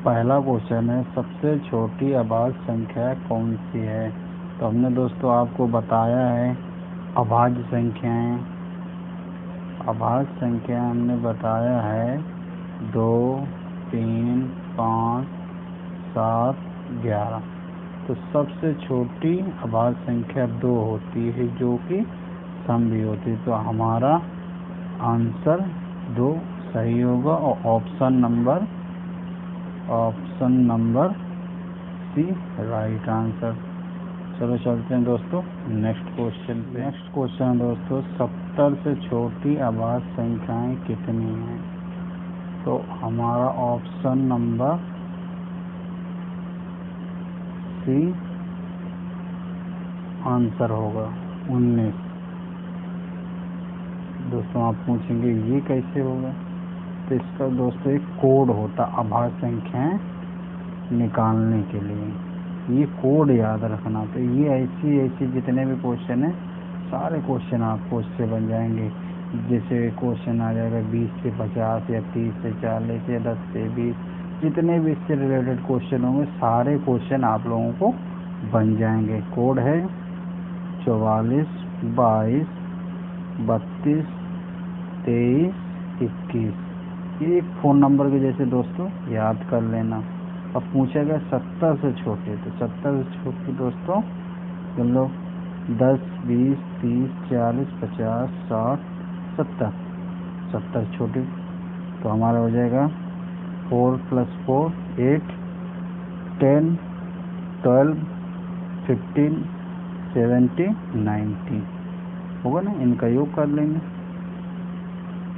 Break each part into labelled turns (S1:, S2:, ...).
S1: पहला क्वेश्चन है, सबसे छोटी अभाज्य संख्या कौन सी है? तो हमने दोस्तों आपको बताया है अभाज्य संख्याएं। अभाज्य संख्या हमने बताया है 2, 3, 5, 7, 11। तो सबसे छोटी अभाज्य संख्या 2 होती है, जो कि सम भी होती है। तो हमारा आंसर 2 सही होगा और option number C right answer. चलो चलते हैं दोस्तों नेक्स्ट क्वेश्चन पे। नेक्स्ट क्वेश्चन है दोस्तों, 70 से छोटी अभाज्य संख्याएं कितनी हैं? तो हमारा ऑप्शन नंबर सी आंसर होगा 19। दोस्तों आप पूछेंगे ये कैसे होगा? तो इसका दोस्तों एक कोड होता अभाज्य संख्याएं निकालने के लिए, ये कोड याद रखना। तो ये ऐसी जितने भी क्वेश्चन हैं, सारे क्वेश्चन आपको इससे बन जाएंगे। जैसे क्वेश्चन आ जाएगा 20 से 50 या 30 से 40 या 10 से 20, जितने भी इससे रिलेटेड क्वेश्चन होंगे सारे क्वेश्चन आप लोगों को बन जाएंगे। कोड है 44, 22, 32, 23, 21। ये एक फ़ोन नंबर के जैसे दोस्तों याद कर लेना। अब पूछा गया 70 से छोटे, तो 70 से छोटे दोस्तों चलो 10, 20, 30, 40, 50, 60, 70। 70 छोटे, तो हमारा हो जाएगा 4 + 4 8, 10, 12, 15, 70, 90 होगा ना। इनका योग कर लेंगे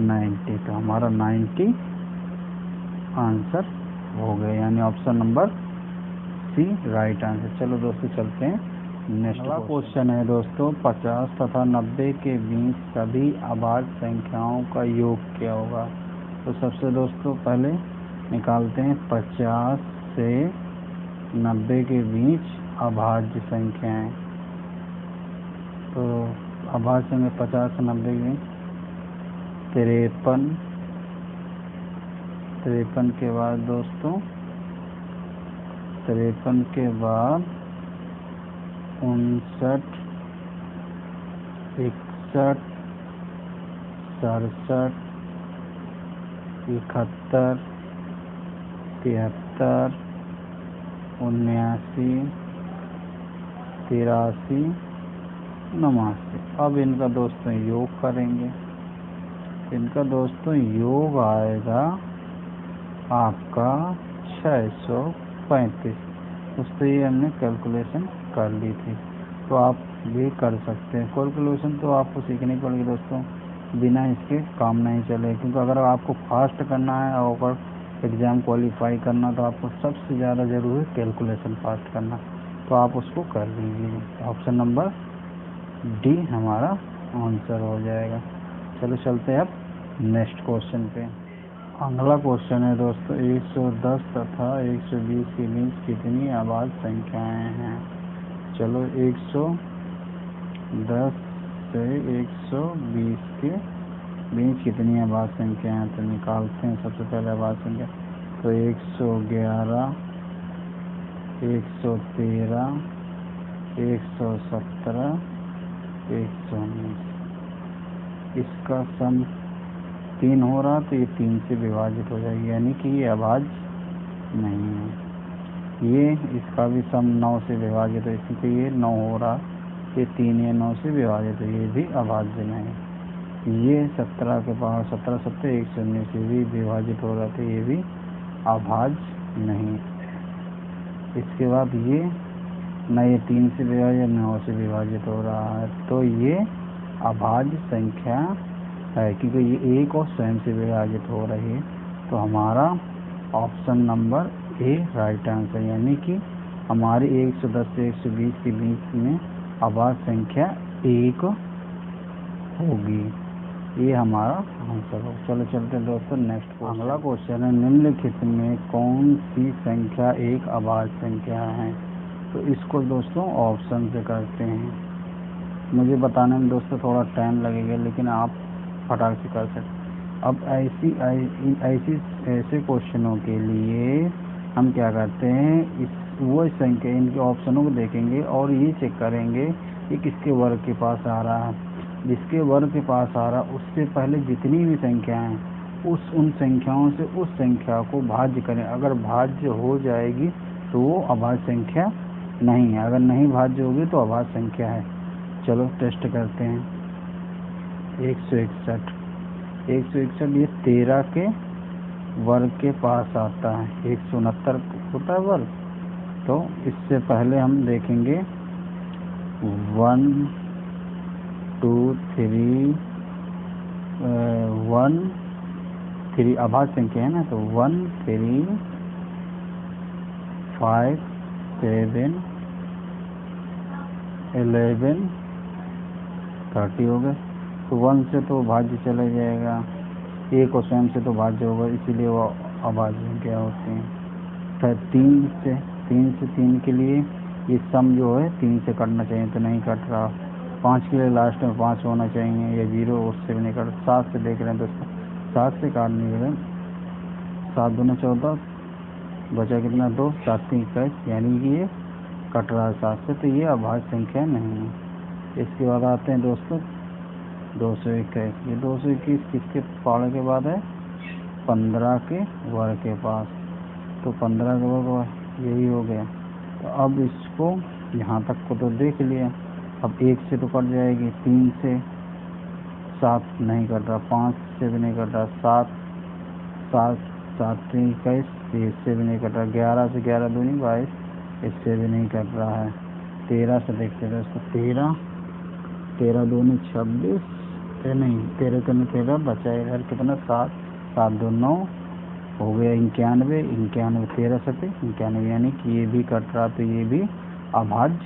S1: 90, तो हमारा 90 आंसर हो गया, यानी option number C right answer. चलो दोस्तों चलते हैं नेक्स्ट क्वेश्चन है दोस्तों, 50 तथा 90 के बीच सभी अभाज्य संख्याओं का योग क्या होगा? तो सबसे दोस्तों पहले निकालते हैं 50 से 90 के बीच अभाज्य संख्याएं। तो अभाज्य संख्या 50 से 90 के बीच 53 के बाद दोस्तों 53 के बाद 59, 61, 67, 71, 73, 79, 83, 89। अब इनका दोस्तों योग करेंगे। इनका दोस्तों योग आएगा आपका 635। दोस्तों ये हमने कैलकुलेशन कर ली थी, तो आप भी कर सकते हैं। कैलकुलेशन तो आपको सीखनी पड़ेगी दोस्तों, बिना इसके काम नहीं चले। क्योंकि अगर आपको फास्ट करना है और अगर एग्ज़ाम क्वालिफाई करना, तो आपको सबसे ज़्यादा ज़रूरी है कैलकुलेशन फास्ट करना, तो आप उसको कर लीजिए। ऑप्शन नंबर डी हमारा आंसर हो जाएगा। चलो चलते हैं अब नेक्स्ट क्वेश्चन पे। अगला क्वेश्चन है दोस्तों, 110 तथा 120 के बीच कितनी अभाज्य संख्याएं हैं? चलो 110 से 120 के बीच कितनी अभाज्य संख्याएं हैं? तो निकालते हैं सबसे पहले अभाज्य संख्या। तो 111, 113, 117, 119। इसका सम 3 हो रहा, तो ये 3 से विभाजित हो जाएगी, यानी कि ये अभाज्य नहीं है। ये इसका भी सम 9 से विभाजित है, क्योंकि ये 9 हो रहा, ये 3 या 9 से विभाजित है, ये भी अभाज्य नहीं। ये 17 के पावर 17, 17, 119 ये भी विभाजित हो रहा, तो ये भी अभाज्य नहीं। इसके बाद ये न ये 3 से विभाजित 9 से विभाजित हो रहा है, तो ये अभाज्य संख्या है, क्योंकि ये एक और स्वयं से विभाजित हो रही है। तो हमारा option number A right answer, यानी कि हमारी 110 से 120 के बीच में अभाज्य संख्या 1 होगी। ये हमारा आंसर हो। चलो चलते हैं दोस्तों नेक्स्ट। अगला क्वेश्चन है, निम्नलिखित में कौन सी संख्या एक अभाज्य संख्या है? तो इसको दोस्तों ऑप्शन से करते हैं। मुझे बताने में दोस्तों थोड़ा टाइम लगेगा, लेकिन आप फटाक से कर सकते। अब ऐसे क्वेश्चनों के लिए हम क्या करते हैं, इस वो संख्या इनके ऑप्शनों को देखेंगे और ये चेक करेंगे कि किसके वर्ग के पास आ रहा है। जिसके वर्ग के पास आ रहा उससे पहले जितनी भी संख्याएं उन संख्याओं से उस संख्या को भाज्य करें। अगर भाज्य हो जाएगी तो वो अभाज्य संख्या नहीं है, अगर नहीं भाज्य होगी तो अभाज्य संख्या है। चलो टेस्ट करते हैं। 161 ये 13 के वर्ग के पास आता है। 169 होता है वर्ग। तो इससे पहले हम देखेंगे 1 2 3 1 3 अभाज्य संख्या है ना, तो 1 3 5 7 11 30 हो गए। तो 1 से तो भाज्य चला जाएगा, 1 और स्वयं से तो भाज्य होगा, इसीलिए वो अभाज्य संख्या होते हैं। फिर 3 से 3 के लिए ये सम जो है 3 से कटना चाहिए, तो नहीं कट रहा। 5 के लिए लास्ट में 5 होना चाहिए या 0, उससे भी नहीं कट। 7 से देख रहे हैं दोस्तों, 7 से काट नहीं रहे। 7 दूना 14, बचा कितना 2, 7 3 21, यानी कि ये कट रहा है 7 से, तो ये अभाज्य संख्या नहीं है। इसके बाद आते हैं दोस्तों 221। ये 221 किसके पाड़े के बाद है, 15 के वर्ग के पास। तो 15 के वर्ग यही हो गया। तो अब इसको यहाँ तक को तो देख लिया, अब 1 से तो कट जाएगी, 3 से 7 नहीं कट रहा, 5 से भी नहीं कट रहा, 7 3 21, इससे भी नहीं कट रहा, 11 से 11 दूनी 22, इससे भी नहीं कट रहा है। 13 से देखते हैं इसको, 13 दूनी 26, नहीं 13 दूनी 13, बचा इधर कितना 7 7 2 9 हो गया 91 13 से 91, यानी कि ये भी कट रहा, तो ये भी अभाज्य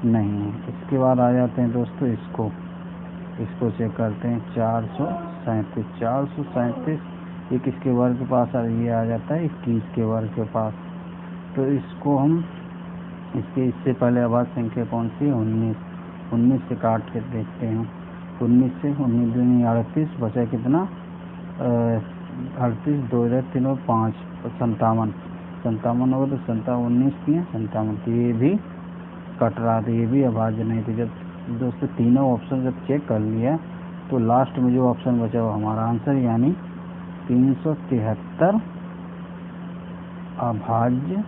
S1: नहीं है। इसके बाद आ जाते हैं दोस्तों इसको चेक करते हैं। 437 ये किसके वर्ग के पास ये आ जाता है 21 के वर्ग के पास। तो इसको हम इससे पहले अभाज्य संख्या कौन सी है, 19 से काट के देखते हैं। 19 से 19 दूनी 38, बचा कितना 38, 2 3 और 5 57 होगा, तो 19 की 57, तो ये भी कट रहा, तो ये भी अभाज्य नहीं। तो जब दोस्तों तीनों ऑप्शन जब चेक कर लिया तो लास्ट में जो ऑप्शन बचा वो हमारा आंसर, यानी 373 अभाज्य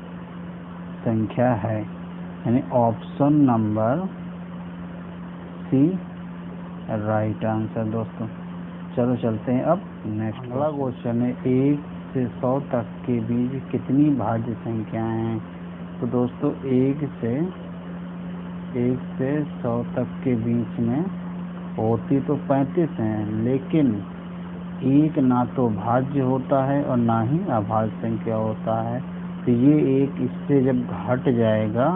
S1: संख्या है, यानी option number C right answer दोस्तों। चलो चलते हैं अब नेक्स्ट। अगला क्वेश्चन है 1 से 100 तक के बीच कितनी भाज्य संख्याएं हैं। तो दोस्तों 1 से 100 तक के बीच में होती तो 35 हैं, लेकिन 1 ना तो भाज्य होता है और ना ही अभाज्य संख्या होता है। तो ये 1 इससे जब घट जाएगा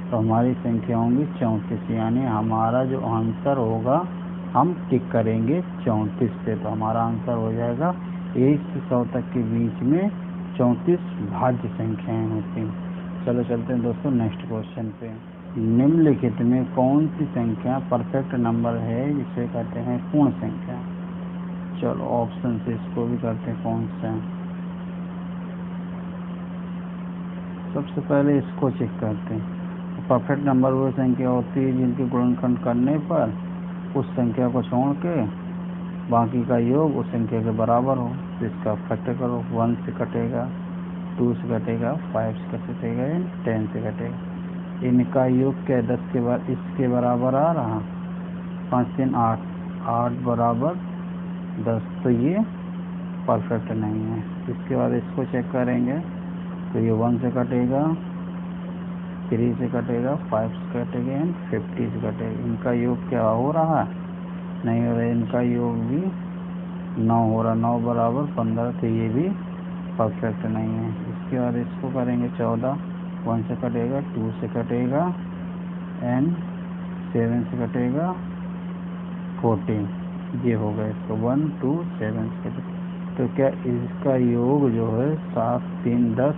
S1: तो हमारी संख्या होंगी 34, यानी हमारा जो आंसर होगा हम टिक करेंगे 34 पे, तो हमारा आंसर हो जाएगा 1 से 100 तक के बीच में 34 भाज्य संख्याएं होती हैं। चलो चलते हैं दोस्तों नेक्स्ट क्वेश्चन पे। निम्नलिखित में कौन सी संख्या परफेक्ट नंबर है जिसे कहते हैं पूर्ण संख्या। चलो ऑप्शन से इसको भी करते हैं कौन सा। सबसे पहले इसको चेक करते हैं। परफेक्ट नंबर वो संख्या होती है जिनके गुणनखंड करने पर उस संख्या को छोड़ के बाकी का योग उस संख्या के बराबर हो। तो इसका फैक्टर करो, 1 से कटेगा, 2 से कटेगा, 5 से कटेगा, 10 से कटेगा। इनका योग क्या 10 के बाद इसके बराबर आ रहा, 5 3 8, 8 बराबर 10, तो ये परफेक्ट नहीं है। इसके बाद इसको चेक करेंगे तो ये 1 से कटेगा, 3 से कटेगा, 5 से कटेगा, 50 से कटेगा। इनका योग क्या हो रहा है, नहीं हो रहा, इनका योग भी 9 हो रहा, 9 बराबर 15, तो ये भी परफेक्ट नहीं है। इसके बाद इसको करेंगे 14, 1 से कटेगा, 2 से कटेगा, एंड 7 से कटेगा, 14, ये हो गया इसको 1 2 7 से कटेगा। तो क्या इसका योग जो है 7 3 10,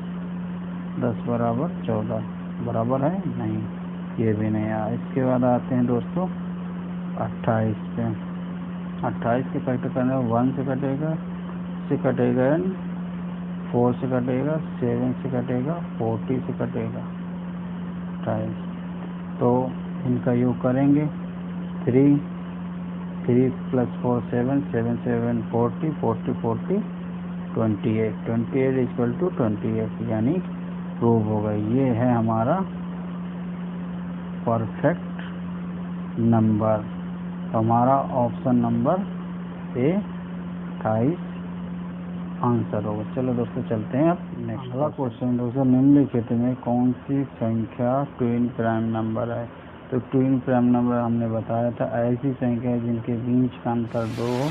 S1: 10 बराबर 14 बराबर है, नहीं, ये भी नहीं आया। इसके बाद आते हैं दोस्तों 28 पे। 28 के फैक्टर करने में 1 से कटेगा, 4 4 से कटेगा, 7 से कटेगा, 40 से कटेगा 28। तो इनका योग करेंगे 3 + 4 7, 7 7 40, 40 40 28, 28 = 28 यानी प्रूव हो गई। ये है हमारा परफेक्ट नंबर। तो हमारा ऑप्शन नंबर ए 28 आंसर होगा। चलो दोस्तों चलते हैं अब नेक्स्ट। अगला क्वेश्चन दोस्तों, निम्नलिखित में कौन सी संख्या ट्विन प्राइम नंबर है? तो ट्विन प्राइम नंबर हमने बताया था ऐसी संख्या जिनके बीच का अंतर 2 हो,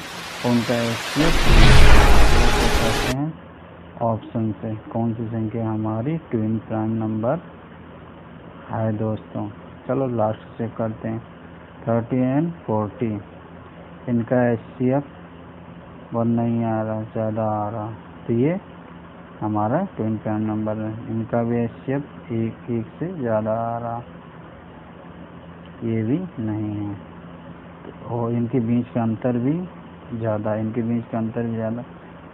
S1: उनका कहते हैं ऑप्शन से कौन सी संख्या हमारी ट्विन प्राइम नंबर है दोस्तों। चलो लास्ट चेक करते हैं। 30 और 40, इनका HCF 1 नहीं आ रहा, ज़्यादा आ रहा, तो ये हमारा ट्विन प्राइम नंबर है। इनका भी HCF 1 से ज़्यादा आ रहा, ये भी नहीं है। और इनके बीच का अंतर भी ज़्यादा, इनके बीच का अंतर भी ज़्यादा,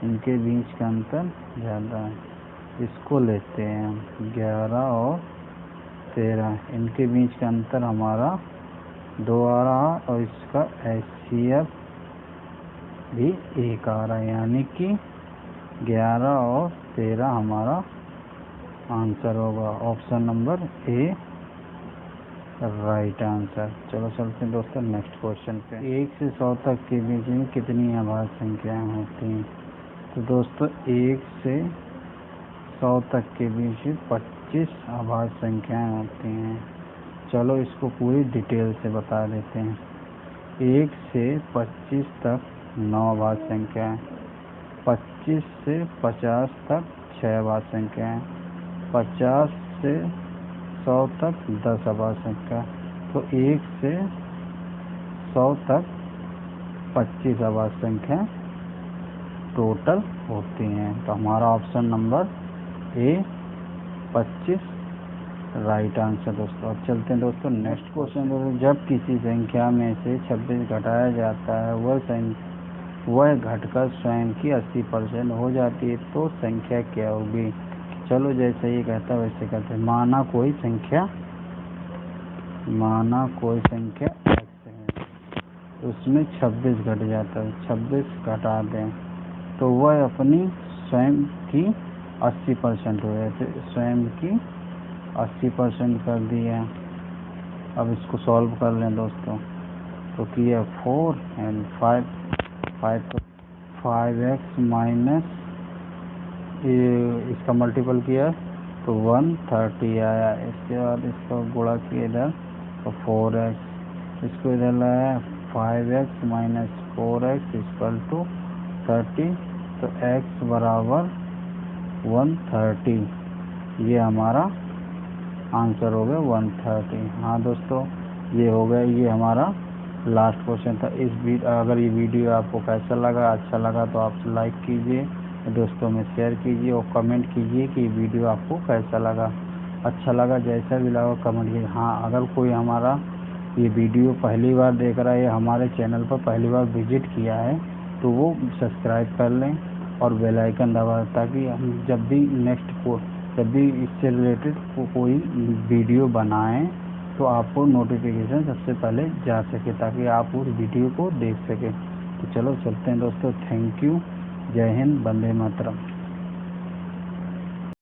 S1: इनके बीच का अंतर ज़्यादा है। इसको लेते हैं हम 11 और 13, इनके बीच का अंतर हमारा 2 आ रहा और इसका HCF भी 1 आ रहा, यानी कि 11 और 13 हमारा आंसर होगा। Option number A right answer. चलो चलते हैं दोस्तों नेक्स्ट क्वेश्चन पे। 1 से 100 तक के बीच में कितनी अभाज्य संख्याएं होती हैं? तो दोस्तों 1 से 100 तक के बीच में 25 अभाज्य संख्याएं होती हैं। चलो इसको पूरी डिटेल से बता देते हैं। 1 से 25 तक 9 अभाज्य संख्याएं, 25 से 50 तक 6 अभाज्य संख्याएं, 50 से 100 तक 10 अभाज्य संख्या। तो 1 से 100 तक 25 अभाज्य संख्या टोटल होती हैं। तो हमारा option number A 25 right answer दोस्तों। अब चलते हैं दोस्तों नेक्स्ट क्वेश्चन। जब किसी संख्या में से 26 घटाया जाता है, वह घटकर स्वयं की 80% हो जाती है, तो संख्या क्या होगी? चलो जैसे ये कहता है वैसे कहते हैं। माना कोई संख्या x है, उसमें 26 घट जाता है, 26 घटा दें तो वह अपनी स्वयं की 80% हो जाती है। स्वयं की 80% कर दिया। अब इसको सॉल्व कर लें दोस्तों। तो किया 4 और 5x माइनस इसका मल्टीपल किया तो 130 आया। इसके बाद इसको गुणा किया इधर तो 4x, इसको इधर लाया 5x माइनस 4x = 30, तो x बराबर 130। ये हमारा आंसर हो गया 130। हाँ दोस्तों ये हो गया, ये हमारा लास्ट क्वेश्चन था। अगर ये वीडियो आपको कैसा लगा, अच्छा लगा तो आप लाइक कीजिए, दोस्तों में शेयर कीजिए और कमेंट कीजिए कि वीडियो आपको कैसा लगा। अच्छा लगा जैसा भी लगा कमेंट कीजिए। हाँ अगर कोई हमारा ये वीडियो पहली बार देख रहा है या हमारे चैनल पर पहली बार विजिट किया है तो वो सब्सक्राइब कर लें और बेल आइकन दबा, ताकि हम जब भी इससे रिलेटेड कोई वीडियो बनाएं तो आपको नोटिफिकेशन सबसे पहले जा सके, ताकि आप उस वीडियो को देख सकें। तो चलो चलते हैं दोस्तों। Thank you. जय हिंद, वंदे मातरम।